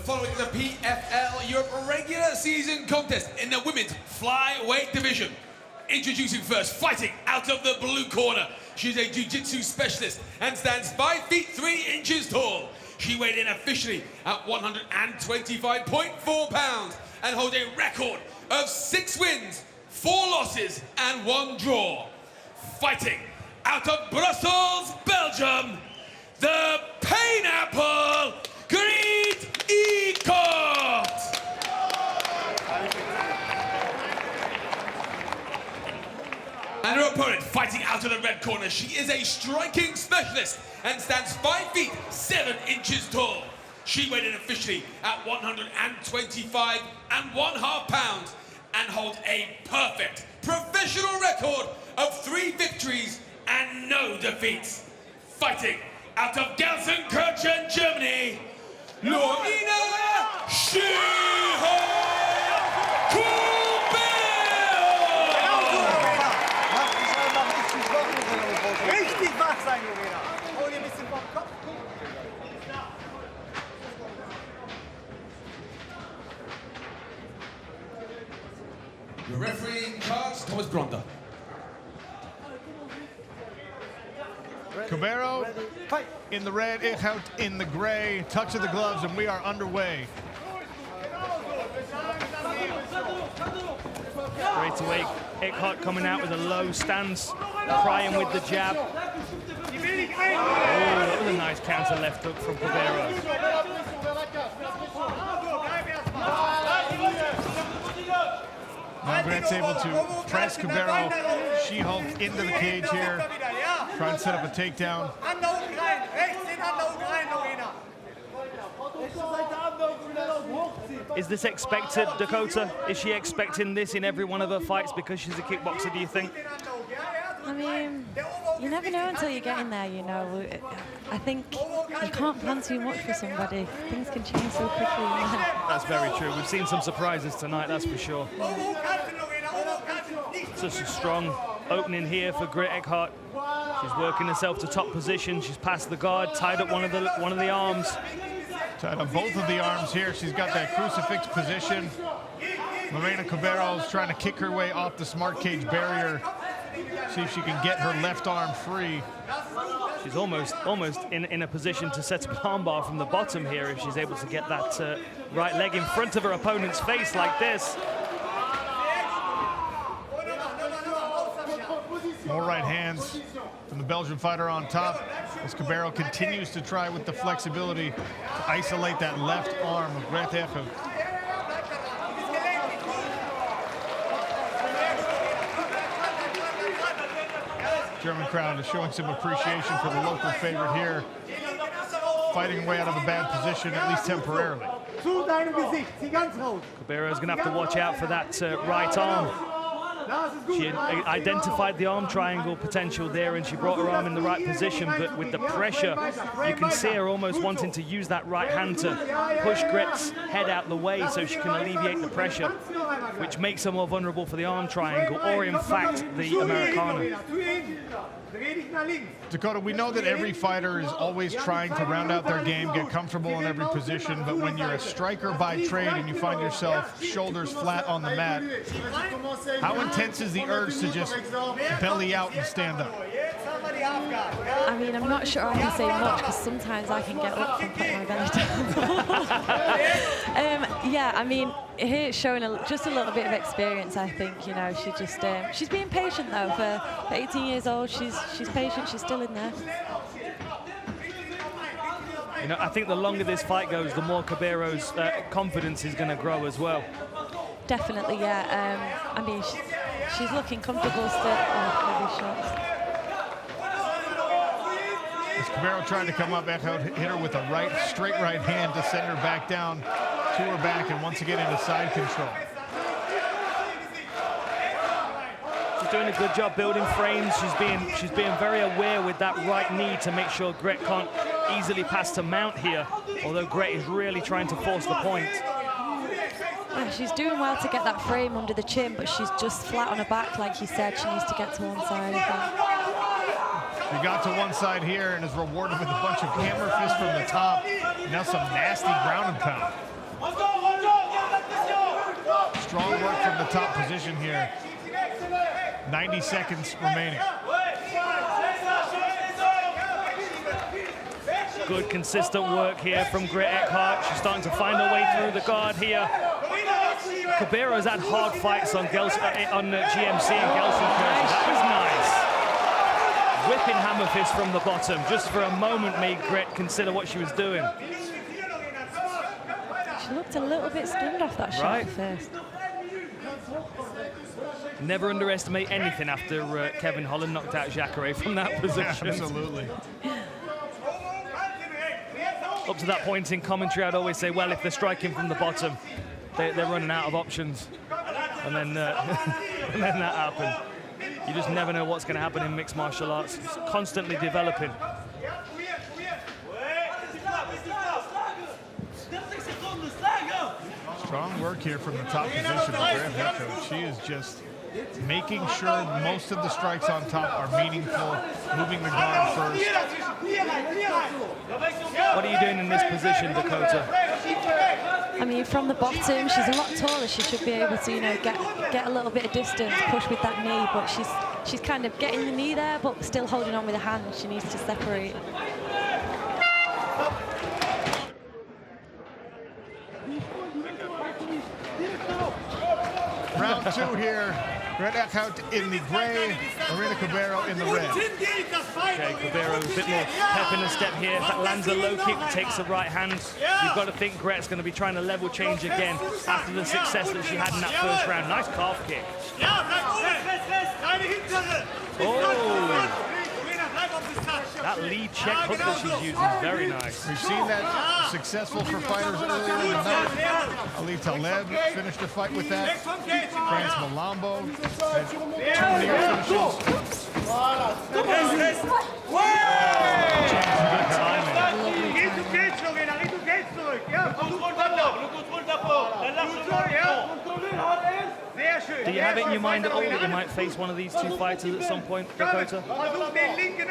following is a PFL Europe regular season contest in the women's flyweight division. Introducing first, fighting out of the blue corner. She's a Jiu-Jitsu specialist and stands 5 feet 3 inches tall. She weighed in officially at 125.4 pounds and holds a record of 6 wins, 4 losses and 1 draw. Fighting out of Brussels, Belgium, the Pineapple, Griet Eeckhout. And her opponent, fighting out of the red corner, she is a striking specialist and stands 5 feet 7 inches tall. She weighed in officially at 125.5 pounds and holds a perfect professional record of 3 victories and no defeats. Fighting out of Gelsenkirchen, Germany, Lorena Cubero. Richtig wach sein, Lorena. Hol dir ein bisschen vom Kopf. The referee in charge, Thomas Bronda. Cubero in the red, Eeckhout in the gray. Touch of the gloves, and we are underway. Great away. Eeckhout coming out with a low stance, prying with the jab. Oh, that was a nice counter left hook from Cubero. Now Griet's able to press Cubero. She hulked into the cage here. Try and set up a takedown. Is this expected, Dakota? Is she expecting this in every one of her fights because she's a kickboxer, do you think? I mean, you never know until you get in there, you know. I think you can't plan too much for somebody. Things can change so quickly. That's very true. We've seen some surprises tonight, that's for sure. Such a strong opening here for Griet Eeckhout. She's working herself to top position. She's past the guard, tied up one of the arms. Tied up both of the arms here. She's got that crucifix position. Lorena Cubero is trying to kick her way off the smart cage barrier. See if she can get her left arm free. She's almost in a position to set up an armbar from the bottom here if she's able to get that right leg in front of her opponent's face like this. More right hands from the Belgian fighter on top as Cubero continues to try with the flexibility to isolate that left arm of Griet Eeckhout. German crowd is showing some appreciation for the local favorite here, fighting away out of a bad position, at least temporarily. Cubero is going to have to watch out for that right arm. She identified the arm triangle potential there and she brought her arm in the right position, but with the pressure, you can see her almost wanting to use that right hand to push Griet's head out the way so she can alleviate the pressure, which makes her more vulnerable for the arm triangle, or in fact, the Americana. Dakota, we know that every fighter is always trying to round out their game, get comfortable in every position, but when you're a striker by trade and you find yourself shoulders flat on the mat, how intense is the urge to just belly out and stand up? I mean, I'm not sure I can say much because sometimes I can get up and put my belly down. Yeah, I mean, here it's showing just a little bit of experience, I think. You know, she's being patient though. For 18 years old, she's patient. She's still in there. You know, I think the longer this fight goes, the more Cubero's confidence is going to grow as well. Definitely, yeah. I mean, she's looking comfortable still. Oh, maybe shots. As Cubero trying to come up, Eeckhout hit her with a straight right hand to send her back down to her back and once again into side control. She's doing a good job building frames. She's being very aware with that right knee to make sure Griet can't easily pass to mount here, although Griet is really trying to force the point. Yeah, she's doing well to get that frame under the chin, but she's just flat on her back, like you said. She needs to get to one side, I think. She got to one side here and is rewarded with a bunch of hammer fists from the top. Now some nasty ground and pound. top position here. 90 seconds remaining. Good, consistent work here from Griet Eeckhout. She's starting to find her way through the guard here. Cubero's had hard fights on GMC and Gelsenkirchen. That was nice. Whipping hammer fist from the bottom. Just for a moment made Griet consider what she was doing. She looked a little bit stunned off that shot at first. Never underestimate anything after Kevin Holland knocked out Jacare from that position. Absolutely. Up to that point in commentary, I'd always say, well, if they're striking from the bottom, they're running out of options. And then, and then that happened. You just never know what's going to happen in mixed martial arts. It's constantly developing. Strong work here from the top position of Griet Eeckhout. She is just making sure most of the strikes on top are meaningful, moving the guard first. What are you doing in this position, Dakota? I mean, from the bottom, she's a lot taller. She should be able to, you know, get a little bit of distance, push with that knee. But she's kind of getting the knee there, but still holding on with her hand. She needs to separate. Round two here. Griet Eeckhout in the gray, Lorena Cubero in the red. Okay, Cubero a bit more pep in the step here. If that lands a low kick, takes the right hand. You've got to think Griet's going to be trying to level change again after the success that she had in that first round. Nice calf kick. Oh! That lead check hook that she's using is very nice. We've seen that successful for fighters earlier in the night. Ali Taleb finished the fight with that. France Malambo had 2 near finishes. Good timing. Do you have it in your mind at all that you might face one of these two fighters at some point, Dakota?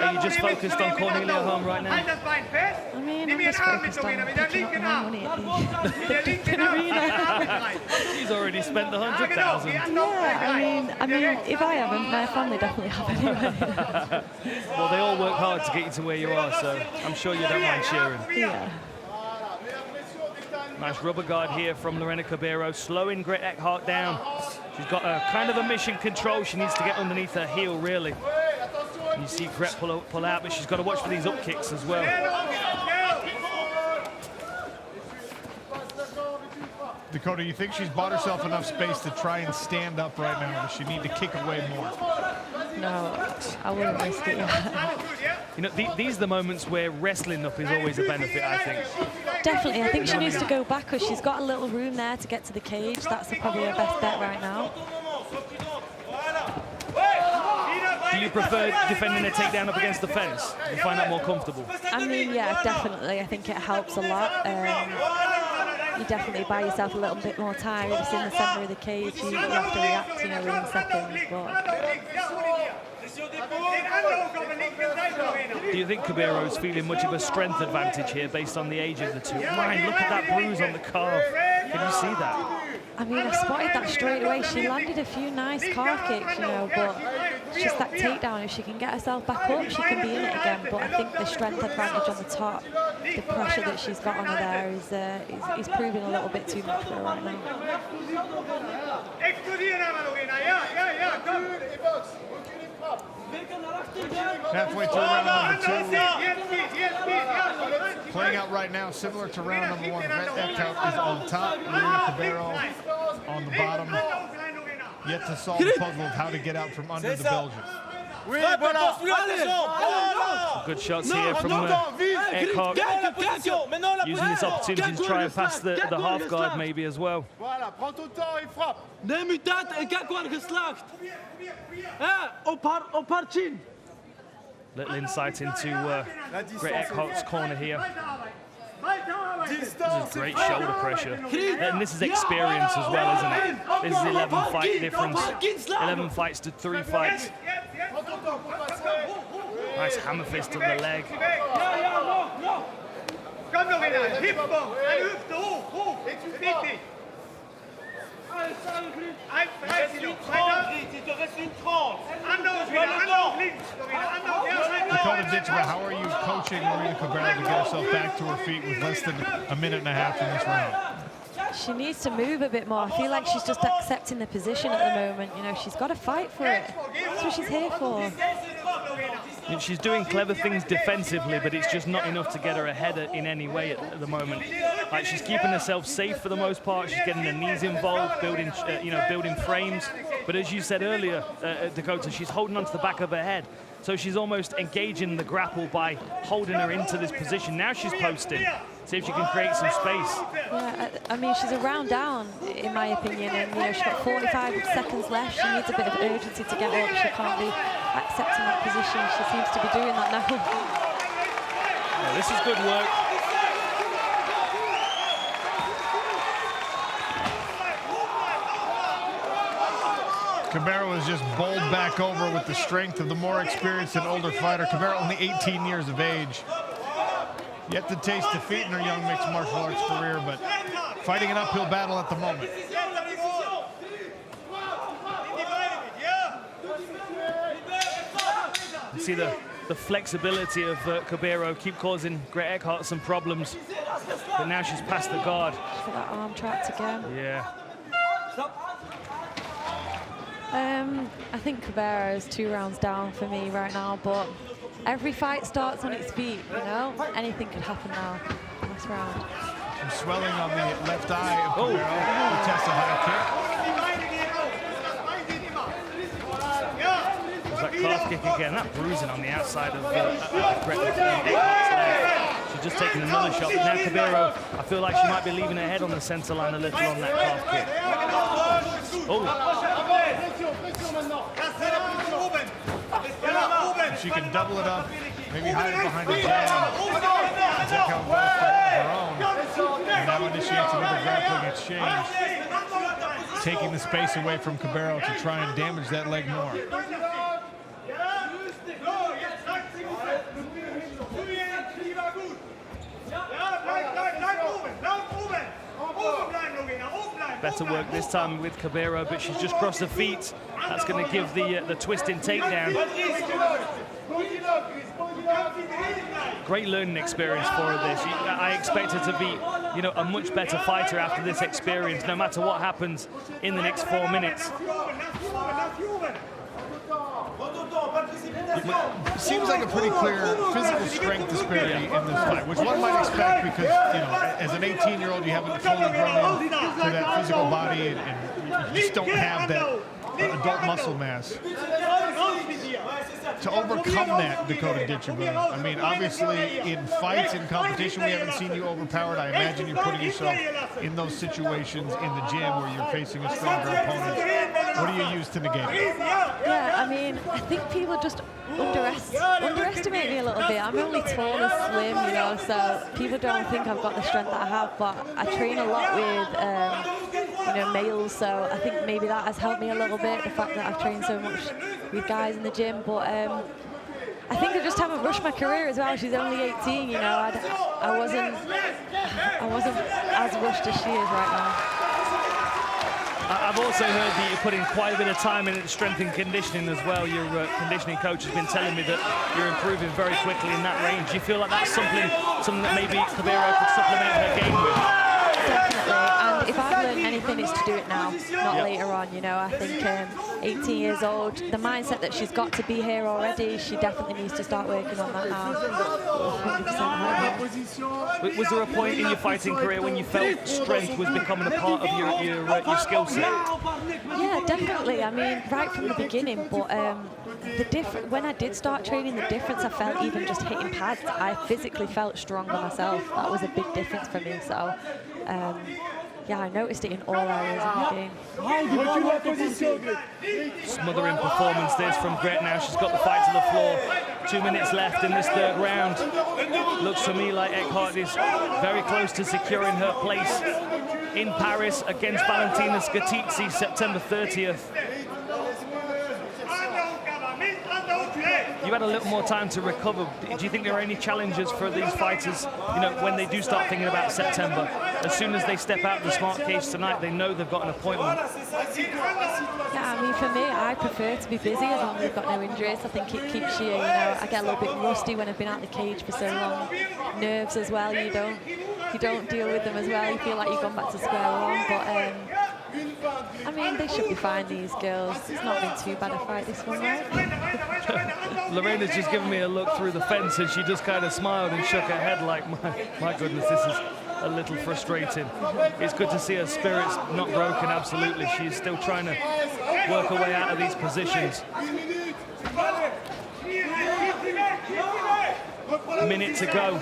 Are you just focused on Cornelia Holm right now? I mean, I'm just focused on picking up my money at the Deacon Arena. She's already spent the 100,000. Yeah, I mean, if I haven't, my family definitely have anyway. Well, they all work hard to get you to where you are, so I'm sure you don't mind cheering. Yeah. Nice rubber guard here from Lorena Cubero, slowing Griet Eeckhout down. She's got a kind of a mission control. She needs to get underneath her heel, really. And you see Griet pull out, but she's got to watch for these up kicks as well. Dakota, you think she's bought herself enough space to try and stand up right now, or does she need to kick away more? No, I wouldn't risk it yet. You know, these are the moments where wrestling up is always a benefit, I think. Definitely, I think she needs to go back because she's got a little room there to get to the cage. That's probably her best bet right now. Do you prefer defending a takedown up against the fence? Do you find that more comfortable? I mean, yeah, definitely. I think it helps a lot. You definitely buy yourself a little bit more time. If it's in the center of the cage, you have to react, you know, within seconds. Do you think Cubero's feeling much of a strength advantage here based on the age of the two? Mind, look at that bruise on the calf. Can you see that? I mean, I spotted that straight away. She landed a few nice calf kicks, you know, but it's just that takedown. If she can get herself back up, she can be in it again. But I think the strength advantage on the top, the pressure that she's got on her there is proving a little bit too much for her right now. Halfway through round number 2. Playing out right now, similar to round number 1. Griet Eeckhout is on top, Lorena Cubero on the bottom. Yet to solve the puzzle of how to get out from under the Belgian. Good shots here from Eeckhout, using this opportunity to try and pass the half guard maybe as well. Neem je tijd en kijk waar geslaagd. Op haar chin. Little insight into Griet Eeckhout's corner here. This is great shoulder pressure. And this is experience as well, isn't it? This is 11 fight difference. 11 fights to 3 fights. Nice hammer fist to the leg. Dakota Ditchba, how are you coaching Lorena Cubero to get herself back to her feet with less than a minute and a half in this round? She needs to move a bit more. I feel like she's just accepting the position at the moment. You know, she's got to fight for it. That's what she's here for. She's doing clever things defensively, but it's just not enough to get her ahead in any way at the moment. Like, she's keeping herself safe for the most part. She's getting her knees involved, building, building frames. But as you said earlier, Dakota, she's holding onto the back of her head. So she's almost engaging the grapple by holding her into this position. Now she's posting. See if she can create some space. Yeah, I mean, she's a round down, in my opinion, and you know, she's got 45 seconds left. She needs a bit of urgency to get up. She can't be accepting that position. She seems to be doing that now. Yeah, this is good work. Cubero is just bowled back over with the strength of the more experienced and older fighter. Cubero only 18 years of age. Yet to taste defeat in her young mixed martial arts career, but fighting an uphill battle at the moment. You see the flexibility of Cubero keep causing Griet Eeckhout some problems, but now she's past the guard. For that arm trapped again. Yeah. I think Cubero is 2 rounds down for me right now, but every fight starts on its feet, you know? Anything could happen now. Last round. Some swelling on the left eye of Cubero. The test of high kick. There's that calf kick again, that bruising on the outside of Griet Eeckhout. She's just taking another shot, but now Cubero, I feel like she might be leaving her head on the center line a little on that calf kick. Oh. She can double it up, maybe hide it behind a jab. Eeckhout goes for her own. And now initiates another grappling exchange, taking the space away from Cubero to try and damage that leg more. Better work this time with Cubero, but she's just crossed her feet. That's going to give the twisting takedown. Great learning experience for her, this. I expect her to be, you know, a much better fighter after this experience, no matter what happens in the next 4 minutes. Seems like a pretty clear physical strength disparity in this fight, which one might expect because, you know, as an 18-year-old, you haven't fully grown into that physical body and you just don't have that adult muscle mass. To overcome that, Dakota Ditchba, I mean, obviously in fights, in competition, we haven't seen you overpowered. I imagine you're putting yourself in those situations in the gym where you're facing a stronger opponent. What do you use to negate it? Yeah, I mean, I think people just underestimate me a little bit. I'm only tall and slim, you know, so people don't think I've got the strength that I have, but I train a lot with, you know, males, so I think maybe that has helped me a little bit, the fact that I've trained so much with guys in the gym, but I think I just haven't rushed my career as well. She's only 18, you know, I wasn't as rushed as she is right now. I've also heard that you're putting quite a bit of time into strength and conditioning as well. Your conditioning coach has been telling me that you're improving very quickly in that range. Do you feel like that's something that maybe Cubero could supplement her game with? Definitely, and if I've learned anything, it's to do it now, not later on, you know. I think 18 years old, the mindset that she's got to be here already, she definitely needs to start working on that now. 100%. Was there a point in your fighting career when you felt strength was becoming a part of your skill set? Yeah, definitely. I mean, right from the beginning, but when I did start training, the difference I felt even just hitting pads, I physically felt stronger myself. That was a big difference for me. So, yeah, I noticed it in all areas of my game. Smothering performance this from Griet now. She's got the fight to the floor. 2 minutes left in this third round. Looks to me like Eeckhout is very close to securing her place in Paris against Valentina Skatici, September 30th. You had a little more time to recover. Do you think there are any challenges for these fighters, you know, when they do start thinking about September? as soon as they step out of the smart cage tonight, they know they've got an appointment. Yeah, I mean, for me, I prefer to be busy as long as I've got no injuries. I think it keeps you, I get a little bit rusty when I've been out of the cage for so long. Nerves as well, you don't deal with them as well. You feel like you've gone back to square one, but I mean, they should be fine, these girls. It's not been too bad a fight, this one, right? Lorena's just given me a look through the fence, and she just kind of smiled and shook her head like, my goodness, this is a little frustrating. It's good to see her spirit's not broken, absolutely. She's still trying to work her way out of these positions. A minute to go.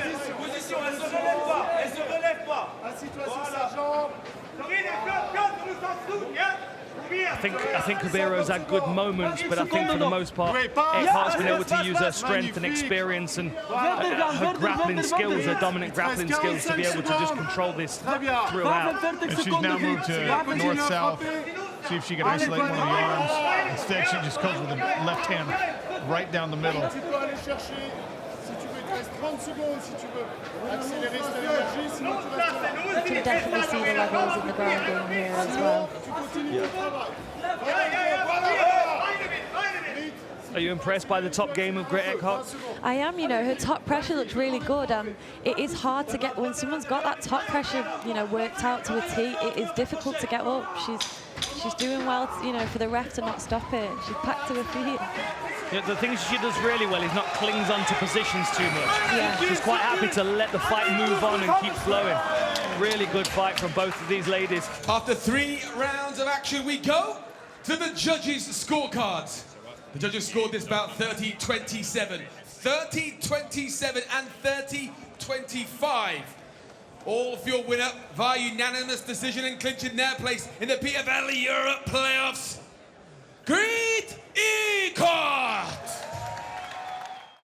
I think Cubero's had good moments, but I think for the most part, Eeckhout's been able to use her strength and experience and her grappling skills, her dominant grappling skills, to be able to just control this throughout. And she's now moved to north-south, see if she can isolate one of the arms. Instead, she just goes with the left hand right down the middle. You can definitely see the levels in the ground game here as well. Are you impressed by the top game of Griet Eeckhout? I am, her top pressure looks really good, and it is hard to get, when someone's got that top pressure, worked out to a T, it is difficult to get up. She's doing well, for the ref to not stop it. She's packed to her feet. Yeah, the thing she does really well is not clings onto positions too much. Yeah. She's quite happy to let the fight move on and keep flowing. Really good fight from both of these ladies. After 3 rounds of action, we go to the judges' scorecards. The judges scored this bout 30-27, 30-27, and 30-25. All for your winner via unanimous decision and clinching their place in the PFL Europe playoffs.